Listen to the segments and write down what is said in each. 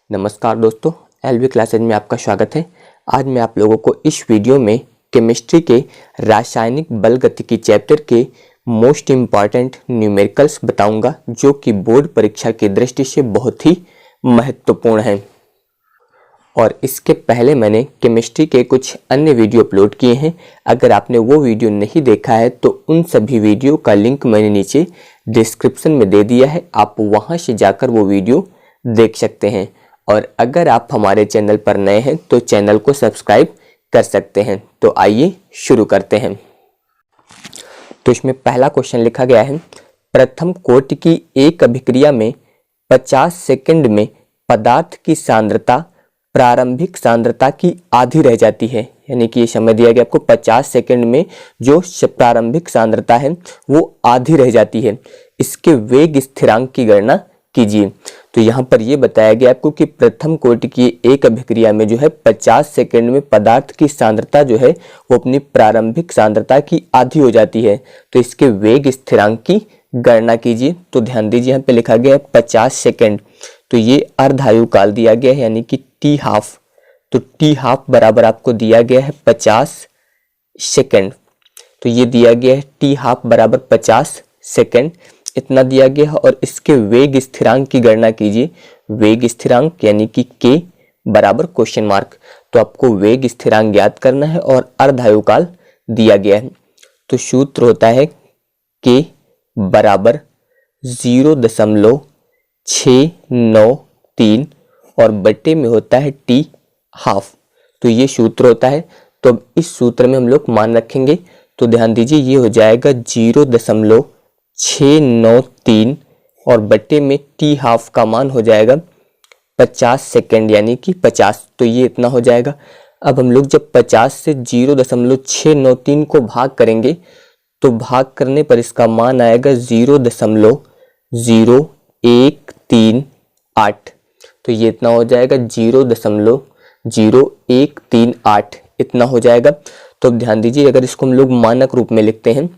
नमस्कार दोस्तों, LV classes में आपका स्वागत है। आज मैं आप लोगों को इस वीडियो में केमिस्ट्री के रासायनिक बल गतिकी चैप्टर के मोस्ट इम्पॉर्टेंट न्यूमेरिकल्स बताऊंगा, जो कि बोर्ड परीक्षा की दृष्टि से बहुत ही महत्वपूर्ण है। और इसके पहले मैंने केमिस्ट्री के कुछ अन्य वीडियो अपलोड किए हैं। अगर आपने वो वीडियो नहीं देखा है तो उन सभी वीडियो का लिंक मैंने नीचे डिस्क्रिप्शन में दे दिया है, आप वहाँ से जाकर वो वीडियो देख सकते हैं। और अगर आप हमारे चैनल पर नए हैं तो चैनल को सब्सक्राइब कर सकते हैं। तो आइए शुरू करते हैं। तो इसमें पहला क्वेश्चन लिखा गया है, प्रथम कोटि की एक अभिक्रिया में 50 सेकंड में पदार्थ की सांद्रता प्रारंभिक सांद्रता की आधी रह जाती है। यानी कि ये समय दिया गया आपको 50 सेकंड में जो प्रारंभिक सांद्रता है वो आधी रह जाती है। इसके वेग स्थिरांक की गणना कीजिए। तो यहाँ पर ये बताया गया आपको कि प्रथम कोटि की एक अभिक्रिया में जो है 50 सेकंड में पदार्थ की सांद्रता जो है वो अपनी प्रारंभिक सांद्रता की आधी हो जाती है। तो इसके वेग स्थिरांक की गणना कीजिए। तो ध्यान दीजिए, यहाँ पे लिखा गया है 50 सेकंड, तो ये अर्धायु काल दिया गया है, यानी कि टी हाफ। तो टी हाफ बराबर आपको दिया गया है 50 सेकंड। तो ये दिया गया है टी हाफ बराबर 50 सेकंड, इतना दिया गया है। और इसके वेग स्थिरांक की गणना कीजिए। वेग स्थिरांक यानी कि के बराबर क्वेश्चन मार्क। तो आपको वेग स्थिरांक ज्ञात करना है और अर्धायु काल दिया गया है। तो सूत्र होता है के बराबर 0.693 और बटे में होता है टी हाफ। तो ये सूत्र होता है। तो अब इस सूत्र में हम लोग मान रखेंगे। तो ध्यान दीजिए, ये हो जाएगा 0.693 और बटे में टी हाफ का मान हो जाएगा 50 सेकंड, यानी कि 50। तो ये इतना हो जाएगा। अब हम लोग जब 50 से 0.693 को भाग करेंगे तो भाग करने पर इसका मान आएगा 0.0138। तो ये इतना हो जाएगा 0.0138 इतना हो जाएगा। तो अब ध्यान दीजिए, अगर इसको हम लोग मानक रूप में लिखते हैं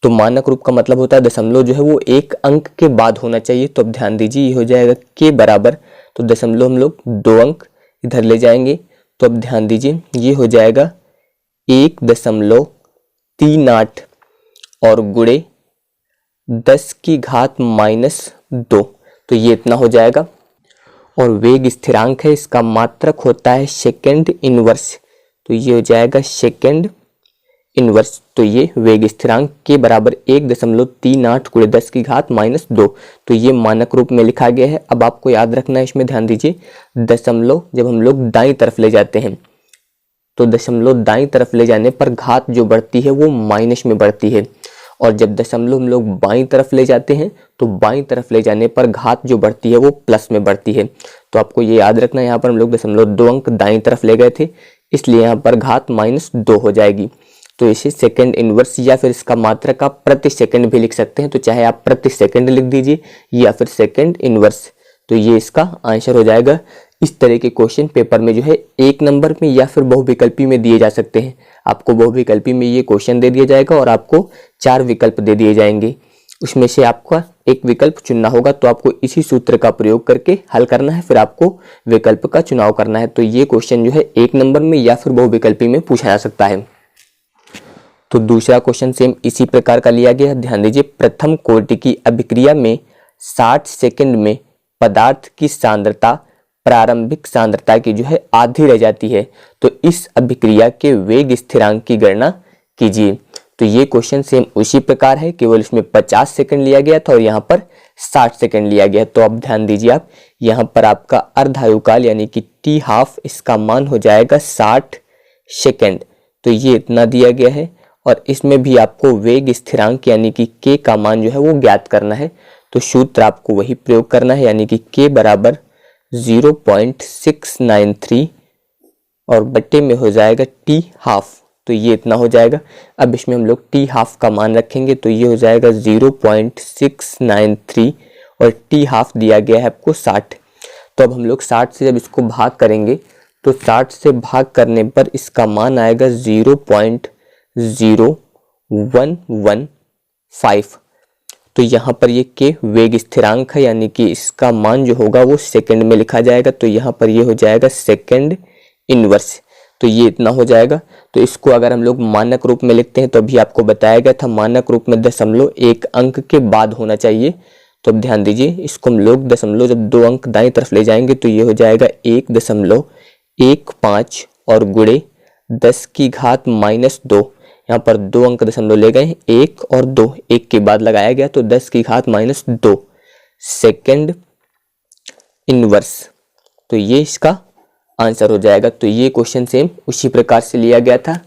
तो मानक रूप का मतलब होता है दशमलव जो है वो एक अंक के बाद होना चाहिए। तो अब ध्यान दीजिए, ये हो जाएगा के बराबर, तो दशमलव हम लोग 2 अंक इधर ले जाएंगे। तो अब ध्यान दीजिए, ये हो जाएगा 1.38 और गुणे 10 की घात -2। तो ये इतना हो जाएगा। और वेग स्थिरांक है, इसका मात्रक होता है सेकंड इनवर्स। तो ये हो जाएगा सेकंड इनवर्स। तो ये वेग स्थिरांक के बराबर 1.38 गुणे 10 की घात -2। तो ये मानक रूप में लिखा गया है। अब आपको याद रखना है, इसमें ध्यान दीजिए, दशमलव जब हम लोग दाईं तरफ ले जाते हैं तो दशमलव दाईं तरफ ले जाने पर घात जो बढ़ती है वो माइनस में बढ़ती है। और जब दशमलव हम लोग बाईं तरफ ले जाते हैं तो बाईं तरफ ले जाने पर घात जो बढ़ती है वो प्लस में बढ़ती है। तो आपको ये याद रखना है, यहाँ पर हम लोग दशमलव 2 अंक दाईं तरफ ले गए थे, इसलिए यहाँ पर घात -2 हो जाएगी। तो इसे सेकंड इनवर्स या फिर इसका मात्रक आप प्रति सेकंड भी लिख सकते हैं। तो चाहे आप प्रति सेकंड लिख दीजिए या फिर सेकंड इनवर्स, तो ये इसका आंसर हो जाएगा। इस तरह के क्वेश्चन पेपर में जो है 1 नंबर में या फिर बहुविकल्पी में दिए जा सकते हैं। आपको बहुविकल्पी में ये क्वेश्चन दे दिया जाएगा और आपको 4 विकल्प दे दिए जाएंगे, उसमें से आपका एक विकल्प चुनना होगा। तो आपको इसी सूत्र का प्रयोग करके हल करना है, फिर आपको विकल्प का चुनाव करना है। तो ये क्वेश्चन जो है 1 नंबर में या फिर बहुविकल्पी में पूछा जा सकता है। तो दूसरा क्वेश्चन सेम इसी प्रकार का लिया गया है। ध्यान दीजिए, प्रथम कोटि की अभिक्रिया में 60 सेकंड में पदार्थ की सांद्रता प्रारंभिक सांद्रता की जो है आधी रह जाती है। तो इस अभिक्रिया के वेग स्थिरांक की गणना कीजिए। तो ये क्वेश्चन सेम उसी प्रकार है, केवल इसमें 50 सेकंड लिया गया था और यहाँ पर 60 सेकंड लिया गया। तो अब ध्यान दीजिए, आप यहाँ पर आपका अर्धायु काल यानी कि टी हाफ, इसका मान हो जाएगा 60 सेकंड। तो ये इतना दिया गया है। और इसमें भी आपको वेग स्थिरांक यानी कि के का मान जो है वो ज्ञात करना है। तो सूत्र आपको वही प्रयोग करना है, यानी कि के बराबर 0.693 और बटे में हो जाएगा टी हाफ। तो ये इतना हो जाएगा। अब इसमें हम लोग टी हाफ का मान रखेंगे, तो ये हो जाएगा 0.693 और टी हाफ दिया गया है आपको 60। तो अब हम लोग 60 से जब इसको भाग करेंगे तो 60 से भाग करने पर इसका मान आएगा 0.0115। तो यहाँ पर ये के वेग स्थिरांक है, यानी कि इसका मान जो होगा वो सेकंड में लिखा जाएगा। तो यहाँ पर ये हो जाएगा सेकंड इनवर्स, तो ये इतना हो जाएगा। तो इसको अगर हम लोग मानक रूप में लिखते हैं तो अभी आपको बताया गया था मानक रूप में दशमलव एक अंक के बाद होना चाहिए। तो अब ध्यान दीजिए, इसको हम लोग दशमलव जब 2 अंक दाएं तरफ ले जाएंगे तो ये हो जाएगा 1.15 और गुणे 10 की घात -2। यहाँ पर 2 अंक दशमलव ले गए, 1 और 2, 1 के बाद लगाया गया तो 10 की घात -2 सेकंड इनवर्स। तो ये इसका आंसर हो जाएगा। तो ये क्वेश्चन सेम उसी प्रकार से लिया गया था।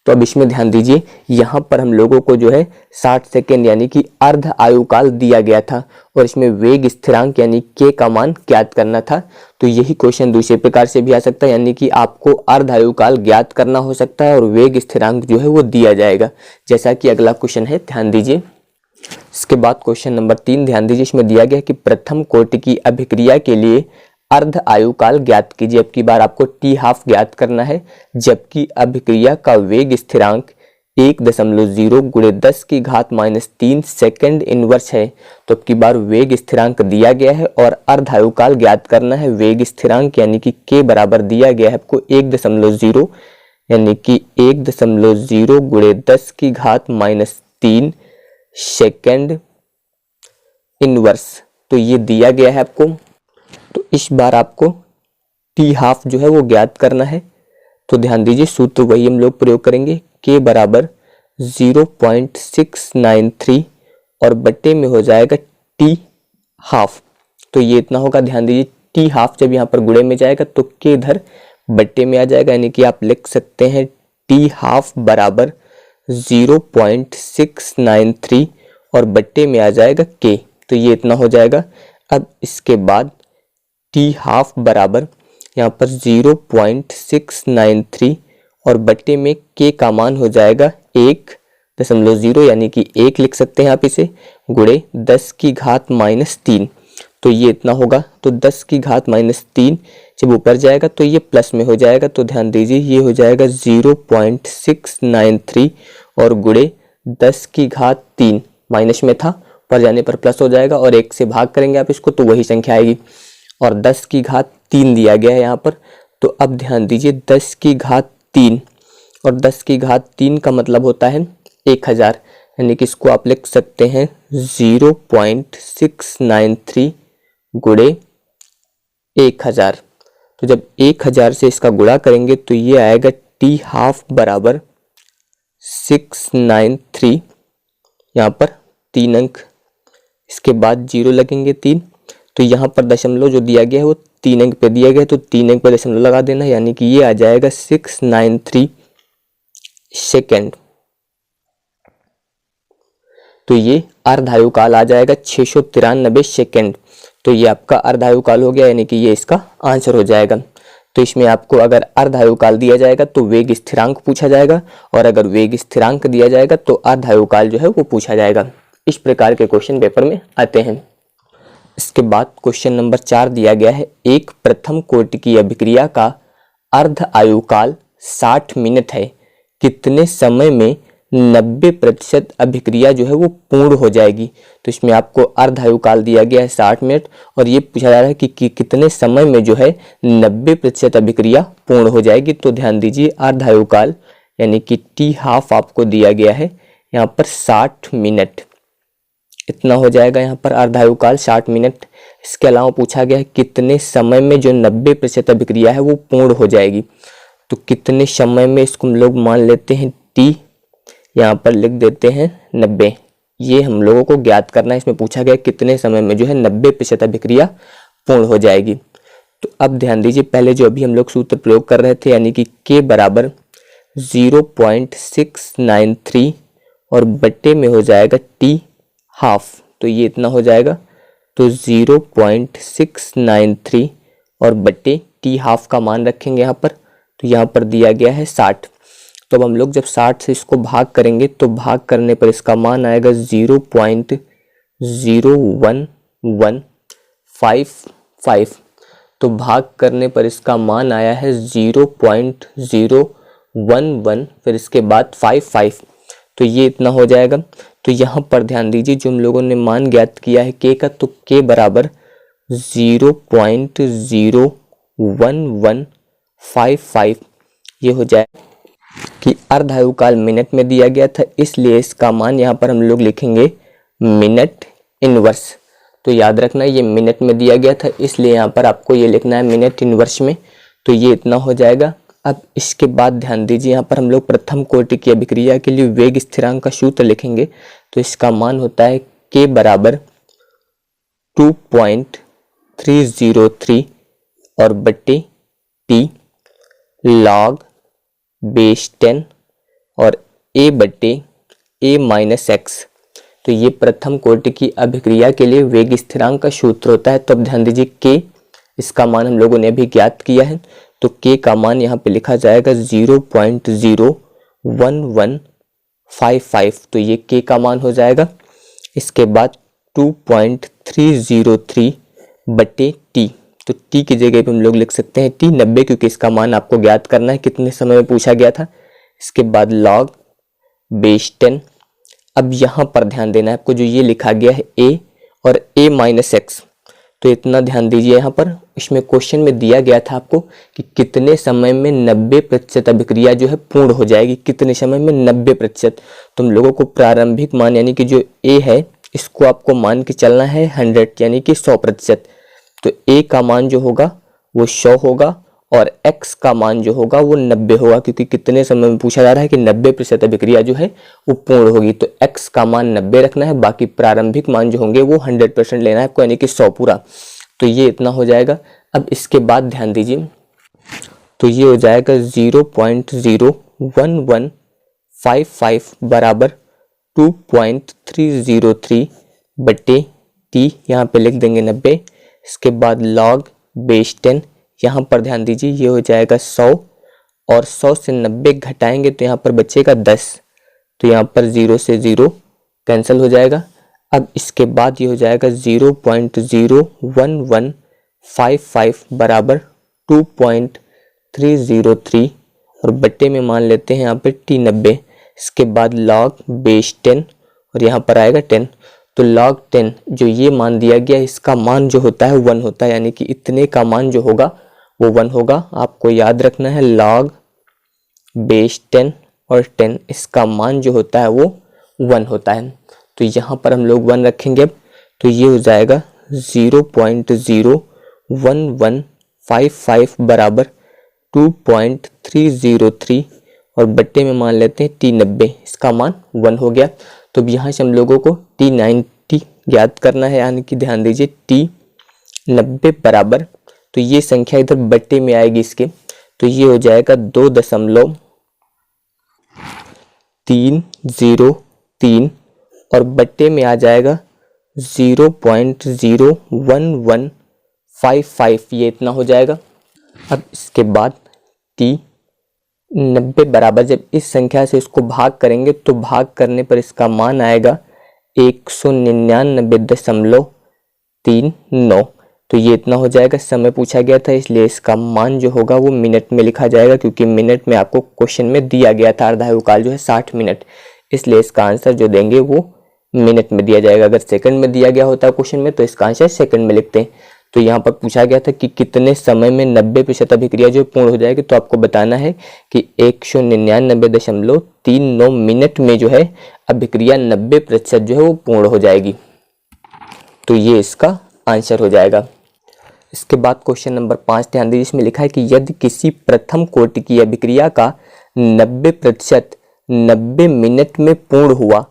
तो अब इसमें ध्यान दीजिए, यहाँ पर हम लोगों को जो है 60 सेकेंड यानी कि अर्ध आयुकाल दिया गया था और इसमें वेग स्थिरांक यानी के का मान ज्ञात करना था। तो यही क्वेश्चन दूसरे प्रकार से भी आ सकता है, यानी कि आपको अर्ध आयुकाल ज्ञात करना हो सकता है और वेग स्थिरांक जो है वो दिया जाएगा, जैसा कि अगला क्वेश्चन है। ध्यान दीजिए, इसके बाद क्वेश्चन नंबर 3 ध्यान दीजिए, इसमें दिया गया कि प्रथम कोटि की अभिक्रिया के लिए अर्ध आयुकाल ज्ञात कीजिए। अब की बार आपको टी हाफ ज्ञात करना है, जबकि अभिक्रिया का वेग स्थिरांक 1.0 गुणे 10 की घात -3 सेकंड इनवर्स है। तो अब की बार वेग स्थिरांक दिया गया है और अर्ध आयुकाल ज्ञात करना है। वेग स्थिरांक यानी कि के बराबर दिया गया है आपको 1.0 यानी कि 1.0 गुणे 10 की घात -3 सेकंड इनवर्स। तो ये दिया गया है आपको। तो इस बार आपको टी हाफ जो है वो ज्ञात करना है। तो ध्यान दीजिए, सूत्र वही हम लोग प्रयोग करेंगे, के बराबर 0.693 और बट्टे में हो जाएगा टी हाफ। तो ये इतना होगा। ध्यान दीजिए, टी हाफ जब यहाँ पर गुणे में जाएगा तो के इधर बट्टे में आ जाएगा, यानी कि आप लिख सकते हैं टी हाफ बराबर 0.693 और बट्टे में आ जाएगा के। तो ये इतना हो जाएगा। अब इसके बाद टी हाफ बराबर यहाँ पर 0.693 और बट्टे में के का मान हो जाएगा 1.0 यानी कि 1 लिख सकते हैं आप इसे, गुणे 10 की घात -3। तो ये इतना होगा। तो 10 की घात -3 जब ऊपर जाएगा तो ये प्लस में हो जाएगा। तो ध्यान दीजिए, ये हो जाएगा 0.693 और गुणे 10 की घात 3, माइनस में था, पर जाने पर प्लस हो जाएगा और 1 से भाग करेंगे आप इसको तो वही संख्या आएगी। और 10 की घात 3 दिया गया है यहाँ पर। तो अब ध्यान दीजिए, 10 की घात 3 और 10 की घात 3 का मतलब होता है 1000, यानी कि इसको आप लिख सकते हैं 0.693 गुणे 1000। तो जब 1000 से इसका गुणा करेंगे तो ये आएगा टी हाफ बराबर 693, यहाँ पर 3 अंक, इसके बाद 0 लगेंगे 3। तो यहाँ पर दशमलव जो दिया गया है वो 3 अंक पे दिया गया है, तो 3 अंक पे दशमलव लगा देना, यानी कि ये आ जाएगा 693 सेकेंड। तो ये अर्धायुकाल आ जाएगा 693 सेकेंड। तो ये आपका अर्धायुकाल हो गया, यानी कि ये इसका आंसर हो जाएगा। तो इसमें आपको अगर अर्धायुकाल दिया जाएगा तो वेग स्थिरांक पूछा जाएगा, और अगर वेग स्थिरांक दिया जाएगा तो अर्धायुकाल जो है वो पूछा जाएगा। इस प्रकार के क्वेश्चन पेपर में आते हैं। इसके बाद क्वेश्चन नंबर 4 दिया गया है, एक प्रथम कोटि की अभिक्रिया का अर्ध आयुकाल 60 मिनट है, कितने समय में 90% अभिक्रिया जो है वो पूर्ण हो जाएगी। तो इसमें आपको अर्ध आयुकाल दिया गया है 60 मिनट और ये पूछा जा रहा है कि कितने समय में जो है 90% अभिक्रिया पूर्ण हो जाएगी। तो ध्यान दीजिए, अर्ध आयुकाल यानी कि टी हाफ आपको दिया गया है यहाँ पर 60 मिनट, इतना हो जाएगा यहाँ पर अर्धायुकाल 60 मिनट। इसके अलावा पूछा गया है कितने समय में जो 90% अभिक्रिया है वो पूर्ण हो जाएगी। तो कितने समय में, इसको हम लोग मान लेते हैं टी, यहाँ पर लिख देते हैं 90। ये हम लोगों को ज्ञात करना है। इसमें पूछा गया कितने समय में जो है 90% अभिक्रिया पूर्ण हो जाएगी। तो अब ध्यान दीजिए, पहले जो अभी हम लोग सूत्र प्रयोग कर रहे थे यानी कि के बराबर 0.693 और बट्टे में हो जाएगा टी हाफ। तो ये इतना हो जाएगा। तो 0.693 और बट्टे टी हाफ का मान रखेंगे यहाँ पर। तो यहाँ पर दिया गया है 60। तो अब हम लोग जब 60 से इसको भाग करेंगे तो भाग करने पर इसका मान आएगा 0.01155। तो भाग करने पर इसका मान आया है 0.011, फिर इसके बाद 55। तो ये इतना हो जाएगा। तो यहाँ पर ध्यान दीजिए जो हम लोगों ने मान ज्ञात किया है k का, तो k बराबर 0.01155 ये हो जाए कि अर्धायुकाल मिनट में दिया गया था, इसलिए इसका मान यहाँ पर हम लोग लिखेंगे मिनट इनवर्स। तो याद रखना ये मिनट में दिया गया था, इसलिए यहाँ पर आपको ये लिखना है मिनट इनवर्स में। तो ये इतना हो जाएगा। अब इसके बाद ध्यान दीजिए यहाँ पर हम लोग प्रथम कोटि की अभिक्रिया के लिए वेग स्थिरांक का सूत्र लिखेंगे। तो इसका मान होता है k बराबर 2.303 और बट्टे t log बेस 10 और a बट्टे a माइनस एक्स। तो ये प्रथम कोटि की अभिक्रिया के लिए वेग स्थिरांक का सूत्र होता है। तो अब ध्यान दीजिए k, इसका मान हम लोगों ने अभी ज्ञात किया है, तो k का मान यहाँ पे लिखा जाएगा 0.01155। तो ये k का मान हो जाएगा। इसके बाद 2.303 बटे t, तो t की जगह पे हम लोग लिख सकते हैं t 90, क्योंकि इसका मान आपको ज्ञात करना है कितने समय में पूछा गया था। इसके बाद log बेस 10। अब यहाँ पर ध्यान देना है आपको, जो ये लिखा गया है a और a माइनस एक्स, तो इतना ध्यान दीजिए यहाँ पर। इसमें क्वेश्चन में दिया गया था आपको कि कितने समय में 90% अभिक्रिया जो है पूर्ण हो जाएगी, कितने समय में 90%। तो हम लोगों को प्रारंभिक मान यानी कि जो a है इसको आपको मान के चलना है 100 यानी कि 100%। तो a का मान जो होगा वो 100 होगा और x का मान जो होगा वो 90 होगा, क्योंकि कितने समय में पूछा जा रहा है कि 90% अभिक्रिया जो है वो पूर्ण होगी। तो x का मान 90 रखना है, बाकी प्रारंभिक मान जो होंगे वो 100% लेना है आपको, यानी कि 100 पूरा। तो ये इतना हो जाएगा। अब इसके बाद ध्यान दीजिए, तो ये हो जाएगा 0.01155 बराबर 2.303 बटे t, यहाँ पे लिख देंगे 90। इसके बाद log बेस 10, यहाँ पर ध्यान दीजिए ये हो जाएगा 100 और 100 से 90 घटाएंगे तो यहाँ पर बचेगा 10। तो यहाँ पर 0 से 0 कैंसिल हो जाएगा। अब इसके बाद ये हो जाएगा 0.01155 बराबर 2.303 और बट्टे में मान लेते हैं यहाँ पे t 90। इसके बाद log बेस 10 और यहाँ पर आएगा 10। तो log 10 जो ये मान दिया गया इसका मान जो होता है 1 होता है, यानी कि इतने का मान जो होगा वो 1 होगा। आपको याद रखना है log बेस 10 और 10 इसका मान जो होता है वो 1 होता है। तो यहाँ पर हम लोग 1 रखेंगे। अब तो ये हो जाएगा 0.01155 बराबर 2.303 और बट्टे में मान लेते हैं t 90, इसका मान 1 हो गया। तो अब यहाँ से हम लोगों को t 90 ज्ञात करना है, यानी कि ध्यान दीजिए t 90 बराबर, तो ये संख्या इधर बट्टे में आएगी इसके, तो ये हो जाएगा 2.303 और बट्टे में आ जाएगा 0.01155, ये इतना हो जाएगा। अब इसके बाद t 90 बराबर जब इस संख्या से इसको भाग करेंगे तो भाग करने पर इसका मान आएगा 199.39। तो ये इतना हो जाएगा। समय पूछा गया था इसलिए इसका मान जो होगा वो मिनट में लिखा जाएगा, क्योंकि मिनट में आपको क्वेश्चन में दिया गया था अर्धायुकाल जो है 60 मिनट, इसलिए इसका आंसर जो देंगे वो मिनट में दिया जाएगा। अगर सेकंड में दिया गया होता क्वेश्चन में तो इसका आंसर सेकंड में लिखते हैं। तो यहाँ पर पूछा गया था कि कितने समय में 90% अभिक्रिया जो पूर्ण हो जाएगी, तो आपको बताना है कि 199.39 मिनट में जो है अभिक्रिया 90% जो है वो पूर्ण हो जाएगी। तो ये इसका आंसर हो जाएगा। इसके बाद क्वेश्चन नंबर 5 ध्यान दीजिए, इसमें लिखा है कि यदि किसी प्रथम कोटि की अभिक्रिया का 90% 90 मिनट में पूर्ण हुआ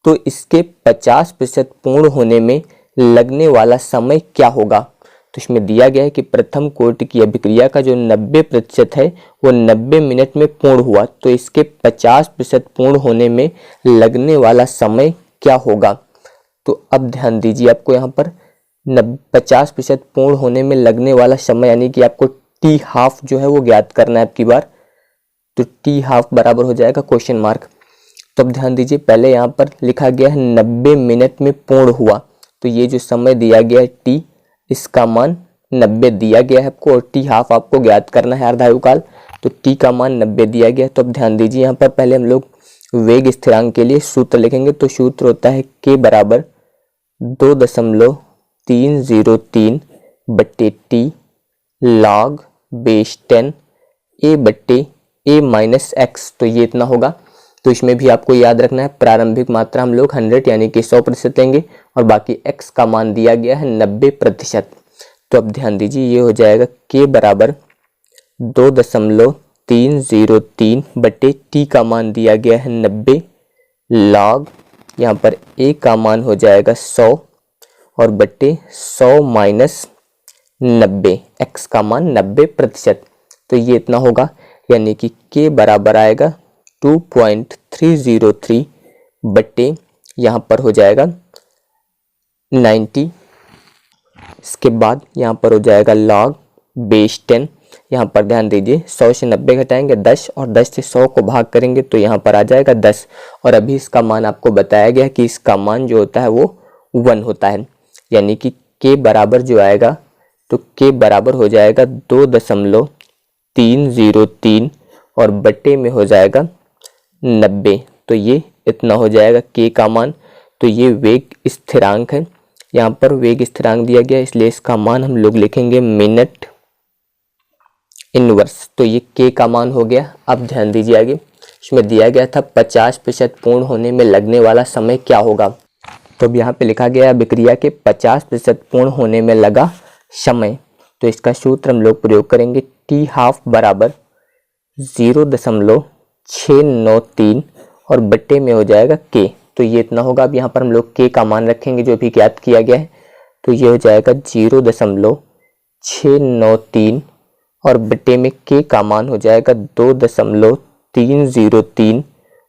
तो इसके 50% पूर्ण होने में लगने वाला समय क्या होगा। तो इसमें दिया गया है कि प्रथम कोटि की अभिक्रिया का जो 90% है वो 90 मिनट में पूर्ण हुआ, तो इसके 50% पूर्ण होने में लगने वाला समय क्या होगा। तो अब ध्यान दीजिए, आपको यहाँ पर 50% पूर्ण होने में लगने वाला समय यानी कि आपको t हाफ जो है वो ज्ञात करना है आपकी बार। तो t हाफ बराबर हो जाएगा क्वेश्चन मार्क। तो अब ध्यान दीजिए, पहले यहाँ पर लिखा गया है 90 मिनट में पूर्ण हुआ, तो ये जो समय दिया गया है t, इसका मान 90 दिया गया है आपको और t हाफ आपको ज्ञात करना है अर्धायुकाल। तो t का मान 90 दिया गया। तो अब ध्यान दीजिए, यहाँ पर पहले हम लोग वेग स्थिरांक के लिए सूत्र लिखेंगे तो सूत्र होता है k बराबर 2.303 बट्टे टी log बेस 10 a बट्टे a माइनस एक्स। तो ये इतना होगा। तो इसमें भी आपको याद रखना है प्रारंभिक मात्रा हम लोग 100 यानी कि 100% लेंगे और बाकी x का मान दिया गया है 90%। तो अब ध्यान दीजिए ये हो जाएगा k बराबर 2.303 बटे t का मान दिया गया है 90 log यहाँ पर a का मान हो जाएगा 100 और बटे 100 माइनस 90 x का मान 90%। तो ये इतना होगा यानी कि k बराबर आएगा 2.303 बटे यहाँ पर हो जाएगा 90। इसके बाद यहाँ पर हो जाएगा log बेस 10। यहाँ पर ध्यान दीजिए 100 से 90 घटाएंगे 10 और 10 से 100 को भाग करेंगे तो यहाँ पर आ जाएगा 10 और अभी इसका मान आपको बताया गया कि इसका मान जो होता है वो 1 होता है। यानी कि k बराबर जो आएगा तो k बराबर हो जाएगा 2.303 और बटे में हो जाएगा 90। तो ये इतना हो जाएगा k का मान। तो ये वेग स्थिरांक है, यहाँ पर वेग स्थिरांक दिया गया इसलिए इसका मान हम लोग लिखेंगे मिनट इनवर्स। तो ये k का मान हो गया। अब ध्यान दीजिए आगे इसमें दिया गया था 50% पूर्ण होने में लगने वाला समय क्या होगा। तो अब यहाँ पे लिखा गया अभिक्रिया के 50% पूर्ण होने में लगा समय। तो इसका सूत्र हम लोग प्रयोग करेंगे t हाफ बराबर 0.693 और बट्टे में हो जाएगा k। तो ये इतना होगा। अब यहाँ पर हम लोग k का मान रखेंगे जो भी ज्ञात किया गया है। तो ये हो जाएगा 0.693 और बट्टे में k का मान हो जाएगा 2.303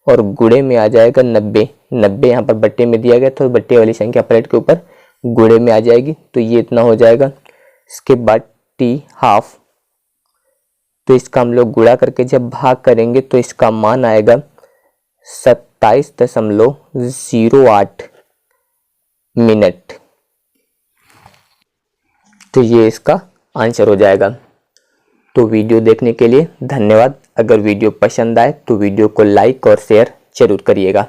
और गुणे में आ जाएगा 90। 90 यहाँ पर बट्टे में दिया गया तो बट्टे वाली संख्या प्लेट के ऊपर गुणे में आ जाएगी। तो ये इतना हो जाएगा। इसके बाद t हाफ, तो इसका हम लोग गुणा करके जब भाग करेंगे तो इसका मान आएगा 27.08 मिनट। तो ये इसका आंसर हो जाएगा। तो वीडियो देखने के लिए धन्यवाद। अगर वीडियो पसंद आए तो वीडियो को लाइक और शेयर जरूर करिएगा।